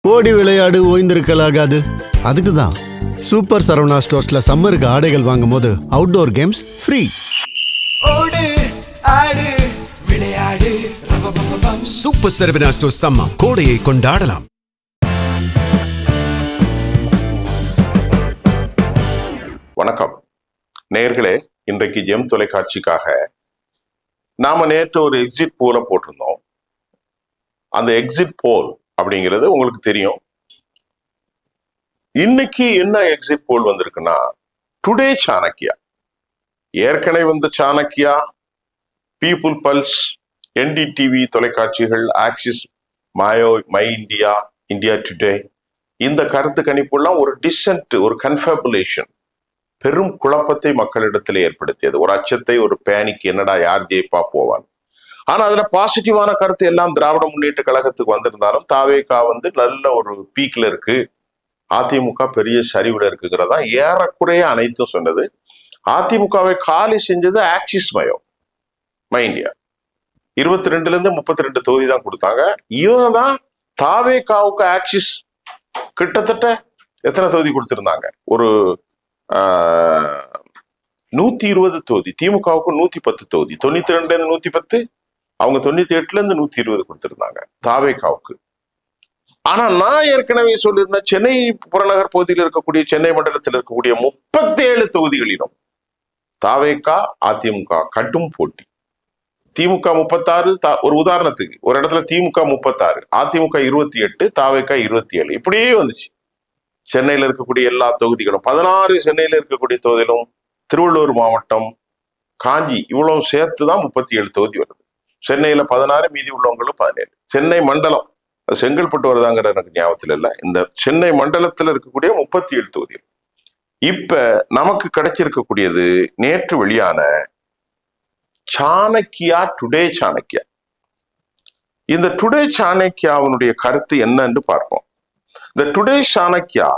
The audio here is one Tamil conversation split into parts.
ஓடி விளையாடு ஓய்ந்திருக்கலாகாது. அதுக்கு தான் சூப்பர் சரவணா ஸ்டோர்ஸ்ல சம்மருக்கு ஆடைகள் வாங்கும் போது அவுட்டோர் கேம்ஸ் ஃப்ரீ. ஓடு ஆடு விளையாடு. சூப்பர் சரவணா ஸ்டோர்ஸ் சம்மர் கோடையை கொண்டாடலாம். வணக்கம் நேயர்களே, இன்றைக்கு ஜெம் தொலைக்காட்சிக்காக நாம நேற்று ஒரு எக்ஸிட் போல போட்டிருந்தோம். அந்த எக்ஸிட் போல் அப்படிங்கிறது உங்களுக்கு தெரியும். இன்னைக்கு என்ன எக்ஸிட் போல் வந்திருக்குன்னா, டுடே சாணக்கியா, ஏற்கனவே வந்த சாணக்கியா, பீப்புள் பல்ஸ், என்டிடிவி தொலைக்காட்சிகள், axis, my India, India today, இந்த கருத்து கணிப்புலாம் ஒரு டிசென்ட், ஒரு கன்ஃபபுலேஷன், பெரும் குழப்பத்தை மக்களிடத்தில் ஏற்படுத்தியது. ஒரு அச்சத்தை, ஒரு பேனிக், என்னடா யார் ஜெயிப்பா போவான். ஆனா அதுல பாசிட்டிவான கருத்து எல்லாம் திராவிட முன்னேற்ற கழகத்துக்கு வந்திருந்தாலும் தாவேகா நல்ல ஒரு பீக்ல இருக்கு, அதிமுக பெரிய சரிவுல இருக்குங்கிறதா ஏறக்குறைய அனைத்தும் சொன்னது. அதிமுகவை காலி செஞ்சது ஆக்சிஸ் மை இந்தியா. 22ல இருந்து 32 தொகுதி தான் கொடுத்தாங்க. இவங்க தான் தாவேகாவுக்கு ஆக்சிஸ் கிட்டத்தட்ட எத்தனை தொகுதி கொடுத்திருந்தாங்க? ஒரு 120 தொகுதி. திமுகவுக்கு 110 தொகுதி. 92ல இருந்து 110, அவங்க 98ல இருந்து 120 கொடுத்திருந்தாங்க தாவேகாவுக்கு. ஆனா நான் ஏற்கனவே சொல்லியிருந்தேன், சென்னை புறநகர் பகுதியில் இருக்கக்கூடிய, சென்னை மண்டலத்தில் இருக்கக்கூடிய 37 தொகுதிகளிலும் தாவேகா அதிமுக கடும் போட்டி. திமுக 36, ஒரு உதாரணத்துக்கு ஒரு இடத்துல திமுக 36, அதிமுக 28, தாவேகா 27, இப்படியே வந்துச்சு. சென்னையில இருக்கக்கூடிய எல்லா தொகுதிகளும் 16 சென்னையில இருக்கக்கூடிய தொகுதியிலும், திருவள்ளூர் மாவட்டம், காஞ்சி, இவ்வளவு சேர்த்துதான் 37 தொகுதி வருது. சென்னையில 16, மீதி உள்ளவங்களும் 17. சென்னை மண்டலம், செங்கல்பட்டு வருதாங்கிற எனக்கு ஞாபகத்துல இல்லை. இந்த சென்னை மண்டலத்துல இருக்கக்கூடிய 37 தொகுதிகள். இப்ப நமக்கு கிடைச்சிருக்கக்கூடியது நேற்று வெளியான சாணக்கியா, டுடே சாணக்கியா. இந்த டுடே சாணக்கியாவினுடைய கருத்து என்னன்னு பார்ப்போம். இந்த டுடே சாணக்கியா,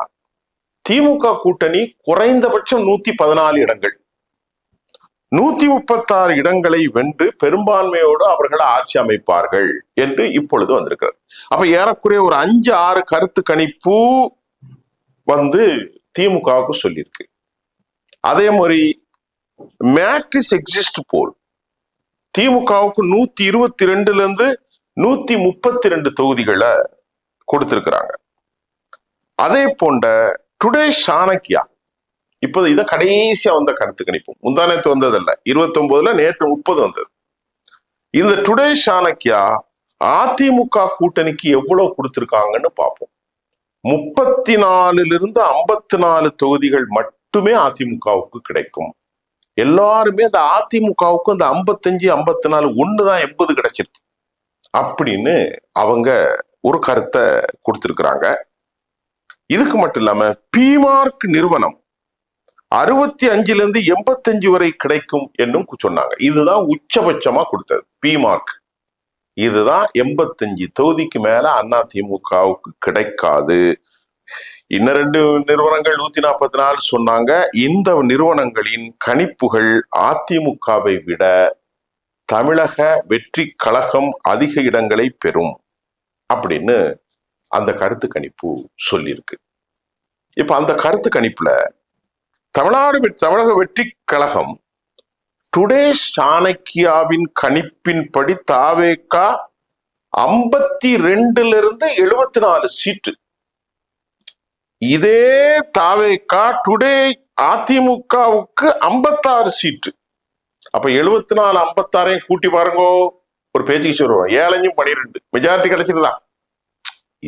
திமுக கூட்டணி குறைந்தபட்சம் 114 இடங்கள், 136 இடங்களை வென்று பெரும்பான்மையோடு அவர்கள் ஆட்சி அமைப்பார்கள் என்று இப்பொழுது வந்திருக்கிறது. அப்ப ஏறக்குறைய ஒரு 5-6 கருத்து கணிப்பு திமுகவுக்கு சொல்லியிருக்கு. அதே மாதிரி மேட்ரிக்ஸ் எக்ஸிட் போல் திமுகவுக்கு 122ல இருந்து 132 தொகுதிகளை கொடுத்திருக்கிறாங்க. அதே போன்ற டுடே சாணக்கியா, இப்போது இதை கடைசியா வந்த கருத்து கணிப்பு, முந்தானத்து வந்ததல்ல, 29ல, நேற்று 30 வந்தது. இந்த டுடே சாணக்கியா அதிமுக கூட்டணிக்கு எவ்வளவு கொடுத்திருக்காங்கன்னு பார்ப்போம். 34ல இருந்து 54 தொகுதிகள் மட்டுமே அதிமுகவுக்கு கிடைக்கும். எல்லாருமே அந்த அதிமுகவுக்கு அந்த 55, 54, ஒண்ணுதான் 80 கிடைச்சிருக்கு அப்படின்னு அவங்க ஒரு கருத்தை கொடுத்திருக்கிறாங்க. இதுக்கு மட்டும் இல்லாம பிமார்க் நிறுவனம் 65ல இருந்து 85 வரை கிடைக்கும் என்னும் சொன்னாங்க. இதுதான் உச்சபட்சமா கொடுத்தது பிமார்க். இதுதான் 85 தொகுதிக்கு மேல அதிமுகவுக்கு கிடைக்காது. இன்னும் 2 நிறுவனங்கள் 144 சொன்னாங்க. இந்த நிறுவனங்களின் கணிப்புகள் அதிமுகவை விட தமிழக வெற்றி கழகம் அதிக இடங்களை பெறும் அப்படின்னு அந்த கருத்து கணிப்பு சொல்லியிருக்கு. இப்ப அந்த கருத்து கணிப்புல தமிழக வெற்றி கழகம் டுடே சாணக்கியாவின் கணிப்பின்படி தாவேகா 52ல இருந்து 74 சீட்டு. இதே தாவேகா டுடே அதிமுகவுக்கு 56 சீட்டு. அப்ப 74, 56 கூட்டி பாருங்க, ஒரு பேச்சுக்கு சொல்லுவோம் 7, 12 மெஜாரிட்டி கிடைச்சிருதான்.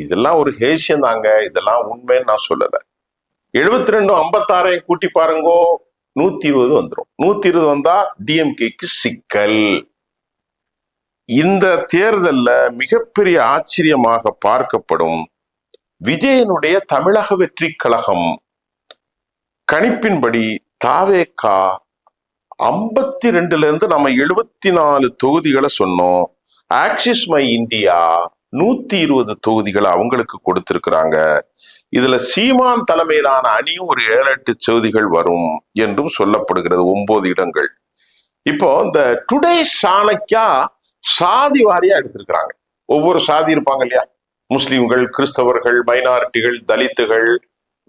இதெல்லாம் ஒரு ஹேஷியம் தாங்க, இதெல்லாம் உண்மைன்னு நான் சொல்லல. 72, 56 கூட்டி பாருங்கோ, 120 வந்துடும். 120 வந்தா டிஎம்கேக்கு சிக்கல். இந்த தேர்தல்ல மிகப்பெரிய ஆச்சரியமாக பார்க்கப்படும் விஜயனுடைய தமிழக வெற்றி கழகம் கணிப்பின்படி தாவேகா 52ல இருந்து நம்ம 74 தொகுதிகளை சொன்னோம். ஆக்சிஸ் மை இந்தியா 120 தொகுதிகளை அவங்களுக்கு கொடுத்திருக்கிறாங்க. இதுல சீமான் தலைமையிலான அணியும் ஒரு 7-8 தொகுதிகள் வரும் என்றும் சொல்லப்படுகிறது. 9 இடங்கள். இப்போ இந்த டுடே சாணக்கியா சாதி வாரியா எடுத்திருக்கிறாங்க. ஒவ்வொரு சாதி இருப்பாங்க இல்லையா, முஸ்லிம்கள், கிறிஸ்தவர்கள், மைனாரிட்டிகள், தலித்துகள்,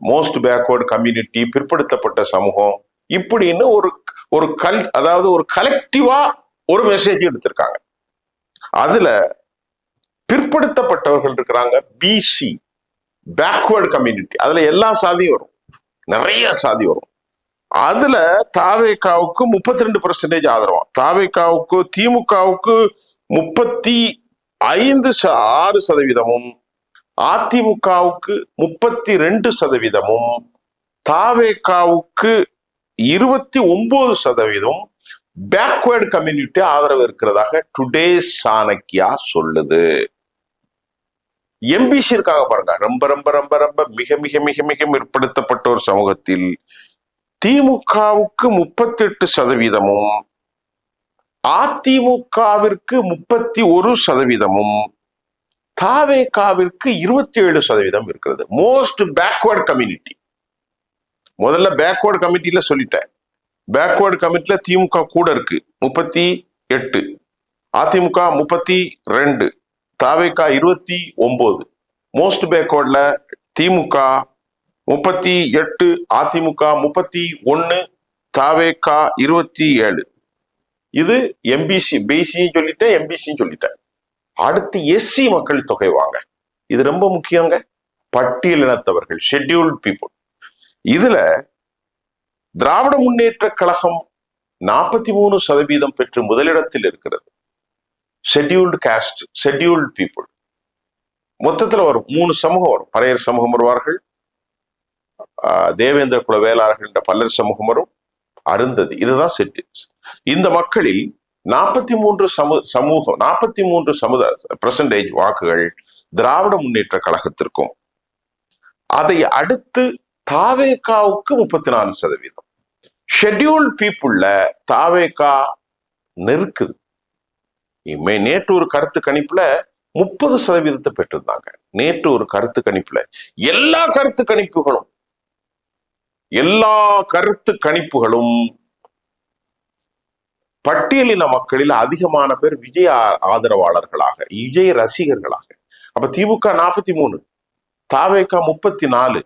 மோஸ்ட் பேக்வர்டு கம்யூனிட்டி, பிற்படுத்தப்பட்ட சமூகம், இப்படின்னு ஒரு அதாவது ஒரு கலெக்டிவா ஒரு மெசேஜ் எடுத்திருக்காங்க. அதுல பிற்படுத்தப்பட்டவர்கள் இருக்கிறாங்க, பிசி பேக்வர்டு கம்யூனிட்டி, அதுல எல்லா சாதியும் வரும், நிறைய சாதி வரும். அதுல தாவேகாவுக்கு 32% ஆதரவா, தாவேகாவுக்கு திமுகவுக்கு 36%, அதிமுகவுக்கு 32%, தாவேகாவுக்கு 29% பேக்வர்டு கம்யூனிட்டி ஆதரவு இருக்கிறதாக டுடே சாணக்கியா சொல்லுது. எம்பிசி இருக்காங்க பாருங்க, ரொம்ப ரொம்ப ரொம்ப ரொம்ப மிக மிக மிக மிக பிற்படுத்தப்பட்ட ஒரு சமூகத்தில் திமுகவுக்கு 38%, அதிமுகவிற்கு 31%, தாவேகாவிற்கு 27% இருக்கிறது. Most backward community. முதல்ல பேக்வர்டு கமிட்டியில சொல்லிட்டேன். பேக்வர்டு கமிட்டில திமுக கூட இருக்கு 38, அதிமுக 32, தாவேகா 29. மோஸ்ட் பேக்வர்ட்ல திமுக 38, அதிமுக 31, தாவேகா 27. இது எம்பிசி, பிசியும் சொல்லிட்டேன், எம்பிசியும் சொல்லிட்டேன். அடுத்து எஸ்சி மக்கள் தொகை வாங்க, இது ரொம்ப முக்கியங்க. பட்டியலினத்தவர்கள், ஷெட்யூல்டு பீப்புள். இதுல திராவிட முன்னேற்ற கழகம் 43% பெற்று முதலிடத்தில் இருக்கிறது. ஷெட்யூல்டு காஸ்ட், ஷெட்யூல்டு பீப்புள் மொத்தத்துல வரும் 3 சமூகம் வரும். பறையர் சமூகம் வருவார்கள், தேவேந்திர குல வேளாளர்கள் என்ற பல்லர் சமூகம் வரும், அருந்ததி, இதுதான் செட்டில்ஸ். இந்த மக்களில் 43% வாக்குகள் திராவிட முன்னேற்ற கழகத்திற்கும், அதை அடுத்து தாவேகாவுக்கு 34%. ஷெட்யூல்டு பீப்புள்ல தாவேகா நெருக்குது. நேற்று ஒரு கருத்து கணிப்புல 30% பெற்றிருந்தாங்க. நேற்று ஒரு கருத்து கணிப்புல எல்லா கருத்து கணிப்புகளும் பட்டியலின மக்களில் அதிகமான பேர் விஜய் ஆதரவாளர்களாக, விஜய் ரசிகர்களாக. அப்ப திமுக 43, தாவேகா 34,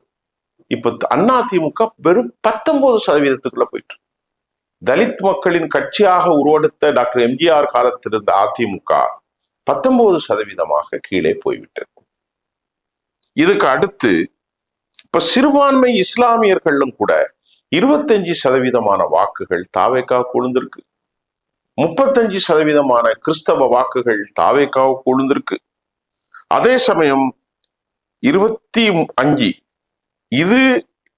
இப்ப அண்ணா திமுக வெறும் 19%க்குள்ள போயிட்டு. தலித் மக்களின் கட்சியாக உருவெடுத்த டாக்டர் எம்ஜிஆர் காலத்தில் இருந்த அதிமுக 19% கீழே போய்விட்டது. இதுக்கு அடுத்து இப்ப சிறுபான்மை இஸ்லாமியர்களும் கூட 25% வாக்குகள் தாவேகா கொழுந்திருக்கு. 35% கிறிஸ்தவ வாக்குகள் தாவேகாவு கொழுந்திருக்கு. அதே சமயம் 25, இது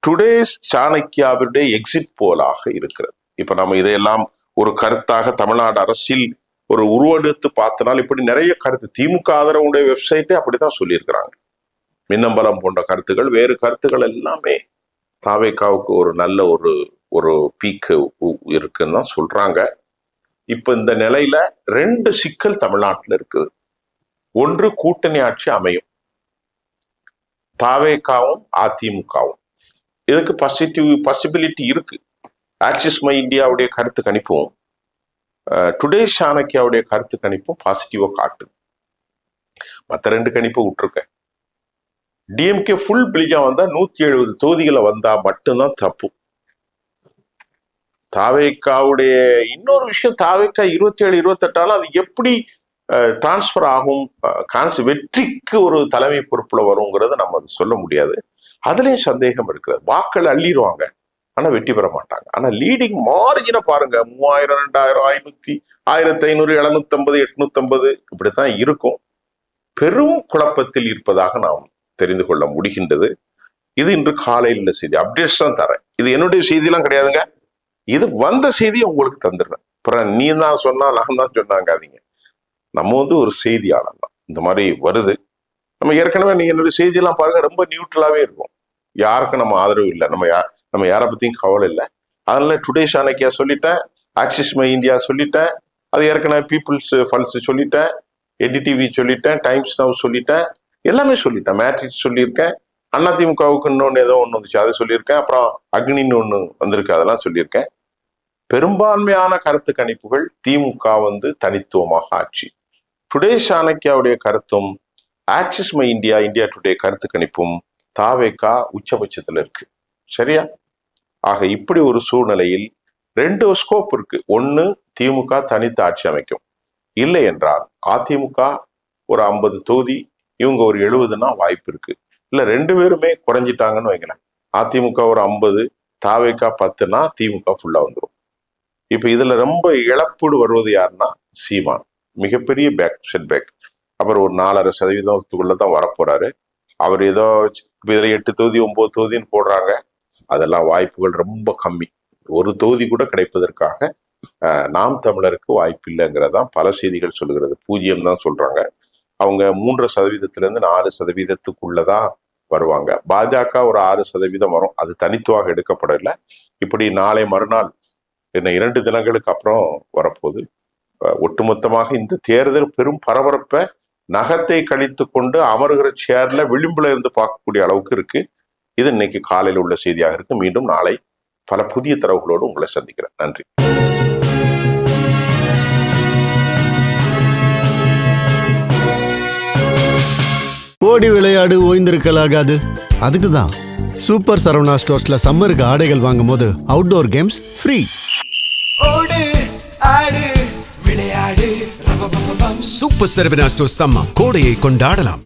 டுடே சாணக்கியாவுடைய எக்ஸிட் போலாக இருக்கிறது. இப்ப நம்ம இதையெல்லாம் ஒரு கருத்தாக தமிழ்நாடு அரசில் ஒரு உருவெடுத்து பார்த்தனால் இப்படி நிறைய கருத்து, திமுக ஆதரவுடைய வெப்சைட்டே அப்படித்தான் சொல்லியிருக்கிறாங்க. மின்னம்பலம் போன்ற கருத்துகள், வேறு கருத்துக்கள் எல்லாமே தாவேகாவுக்கு ஒரு நல்ல ஒரு பீக்கு இருக்குன்னு தான் சொல்றாங்க. இப்ப இந்த நிலையில 2 சிக்கல் தமிழ்நாட்டில் இருக்குது. ஒன்று, கூட்டணி ஆட்சி அமையும், தாவேகாவும் அதிமுகவும். இதுக்கு பாசிபிலிட்டி இருக்கு. ஆக்சிஸ் மை இந்தியாவுடைய கருத்து கணிப்பும் டுடே சாணக்கியாவுடைய கருத்து கணிப்பும் பாசிட்டிவா காட்டுது. மற்ற 2 கணிப்பை விட்டுருக்க. டிஎம்கே ஃபுல் பிளிஜா வந்தா 170 தொகுதிகளை வந்தா மட்டும்தான் தப்பு. தாவேகாவுடைய இன்னொரு விஷயம், தாவேகா 27, 28 அது எப்படி டிரான்ஸ்பர் ஆகும், வெற்றிக்கு ஒரு தலைமை பொறுப்புல வருங்கிறத நம்ம அது சொல்ல முடியாது. அதுலயும் சந்தேகம் இருக்கிறது. வாக்கள் அள்ளிடுவாங்க, ஆனா வெற்றி பெற மாட்டாங்க. ஆனா லீடிங் மார்ஜினை பாருங்க, 3000, 2000, 1500, 750, 850 இப்படித்தான் இருக்கும். பெரும் குழப்பத்தில் இருப்பதாக நாம் தெரிந்து கொள்ள முடிகின்றது. இது இன்று காலையில் உள்ள செய்தி, அப்டேட்ஸ் தான் தரேன். இது என்னுடைய செய்தியெல்லாம் கிடையாதுங்க, இது வந்த செய்தியை உங்களுக்கு தந்துடுறேன். அப்புறம் நீ தான் சொன்னா நான் தான் சொன்னாங்காதீங்க. நம்ம ஒரு செய்தியாளர் தான், இந்த மாதிரி வருது. நம்ம ஏற்கனவே நீங்க என்னுடைய செய்தியெல்லாம் பாருங்க, ரொம்ப நியூட்ரலாவே இருக்கும். யாருக்கும் நம்ம ஆதரவு இல்லை, நம்ம யாரை பத்தியும் கவலை இல்லை. அதனால டுடே சாணக்கியா சொல்லிட்டேன், ஆக்சிஸ் மை இந்தியா சொல்லிட்டேன், அது ஏற்கனவே பீப்புள்ஸ் பல்ஸ் சொல்லிட்டேன், என்டிடிவி சொல்லிட்டேன், டைம்ஸ் நவ் சொல்லிட்டேன், எல்லாமே சொல்லிட்டேன். மேட்ரிக்ஸ் சொல்லியிருக்கேன், அதிமுகவுக்கு இன்னொன்று ஏதோ ஒன்று வந்துச்சு அதை சொல்லியிருக்கேன், அப்புறம் அக்னின்னு ஒன்று வந்திருக்கு அதெல்லாம் சொல்லியிருக்கேன். பெரும்பான்மையான கருத்து கணிப்புகள் திமுக தனித்துவமாக ஆட்சி. டுடே சாணக்கியாவுடைய கருத்தும் axis my India, India today கருத்து கணிப்பும் தாவேகா உச்சபட்சத்துல இருக்கு. சரியா? ஆக இப்படி ஒரு சூழ்நிலையில் 2 ஸ்கோப் இருக்கு. ஒன்னு, திமுக தனித்து ஆட்சி அமைக்கும். இல்லை என்றால் அதிமுக ஒரு 50 தொகுதி, இவங்க ஒரு 70னா வாய்ப்பு இருக்கு. இல்ல 2 பேருமே குறைஞ்சிட்டாங்கன்னு வைங்களேன், அதிமுக ஒரு 50, தாவேகா 10னா திமுக ஃபுல்லா வந்துடும். இப்ப இதுல ரொம்ப இழப்பீடு வருவது யாருன்னா சீமான். மிகப்பெரிய செட்பேக். அப்புறம் ஒரு 4.5% தான் வரப்போறாரு. அவர் ஏதோ இதுல 8 தொகுதி 9 தொகுதின்னு போடுறாங்க. அதெல்லாம் வாய்ப்புகள் ரொம்ப கம்மி. ஒரு தொகுதி கூட கிடைப்பதற்காக நாம் தமிழருக்கு வாய்ப்பு இல்லைங்கிறதான் பல செய்திகள் சொல்லுகிறது. 0 தான் சொல்றாங்க. அவங்க 3% 4%தான் வருவாங்க. பாஜக ஒரு 6% வரும். அது தனித்துவாக எடுக்கப்படலை. இப்படி நாளை மறுநாள் இன்னும் 2 தினங்களுக்கு அப்புறம் வரப்போகுது. ஒட்டுமொத்தமாக இந்த தேர்தல் பெரும் பரபரப்பை நகத்தை கழித்து கொண்டு அமருகிற சேர்ல விளிம்புல இருந்து பார்க்கக்கூடிய அளவுக்கு இருக்கு. இது இன்னைக்கு காலையில் உள்ள செய்தியாக இருக்கு. மீண்டும் நாளை பல புதிய தரவுகளோடு உங்களை சந்திக்கிறேன். நன்றி. ஓடி விளையாடு ஓய்ந்திருக்கலாகாது. அதுக்கு தான் சூப்பர் சரவணா ஸ்டோர்ஸ்ல சம்மருக்கு ஆடைகள் வாங்கும் போது அவுட்டோர் கேம்ஸ் ஃப்ரீ. ஓடு ஆடு விளையாடு. சூப்பர் சரவணா ஸ்டோர்ஸ் சம்மர் கோடையை கொண்டாடலாம்.